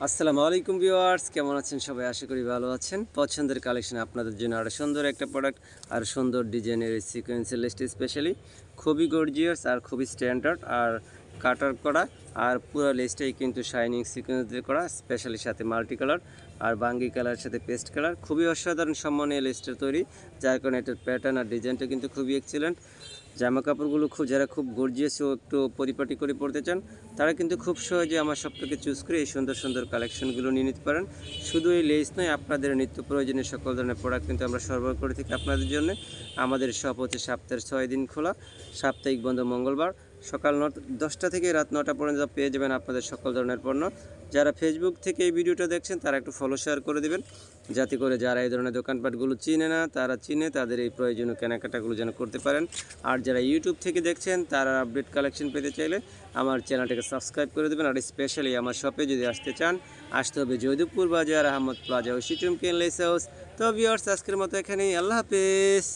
আসসালামু আলাইকুম ভিউয়ার্স, কেমন আছেন সবাই? আশা করি ভালো আছেন। পছন্দের কালেকশন আপনাদের জন্য আরও সুন্দর একটা প্রোডাক্ট আর সুন্দর ডিজাইনের এই সিকোয়েন্সের লিস্ট স্পেশালি খুবই গর্জিয়াস আর খুবই স্ট্যান্ডার্ড আর কাটার করা আর পুরো লিস্টটাই কিন্তু শাইনিং সিকোয়েন্স দিয়ে করা, স্পেশালি সাথে মাল্টি কালার আর বাঙ্গি কালার সাথে পেস্ট কালার। খুবই অসাধারণ সম্মানীয় লিস্টের তৈরি, যার কারণে এটার প্যাটার্ন আর ডিজাইনটা কিন্তু খুবই এক্সিলেন্ট। জামা কাপড়গুলো যারা খুব গর্জিয়াস ও একটু পরিপাটি করে পড়তে চান, তারা কিন্তু খুব সহজে আমার শপ থেকে চুজ করে এই সুন্দর সুন্দর কালেকশনগুলো নিয়ে নিতে পারেন। শুধু এই লেস নয়, আপনাদের নিত্য প্রয়োজনীয় সকল ধরনের প্রোডাক্ট কিন্তু আমরা সরবরাহ করে থাকি আপনাদের জন্য। আমাদের শপ হচ্ছে সপ্তাহের 6 দিন খোলা, সাপ্তাহিক বন্ধ মঙ্গলবার। সকাল 10টা থেকে রাত 9টা পর্যন্ত পেয়ে যাবেন আপনাদের সকল ধরনের পণ্য। যারা ফেসবুক থেকে এই ভিডিওটা দেখছেন তারা একটু ফলো শেয়ার করে দেবেন, যাতে করে যারা এই ধরনের দোকানপাটগুলো চিনে না তারা চিনে, তাদের এই প্রয়োজনীয় কেনাকাটাগুলো যেন করতে পারেন। আর যারা ইউটিউব থেকে দেখছেন তারা আপডেট কালেকশন পেতে চাইলে আমার চ্যানেলটাকে সাবস্ক্রাইব করে দেবেন। আর স্পেশালি আমার শপে যদি আসতে চান, আসতে হবে জয়দেবপুর বাজার, আহমদ প্লাজা ও সিটুম কেন লেস হাউস। তো ভিউয়ার্স, আজকের মতো এখানেই, আল্লাহ হাফেজ।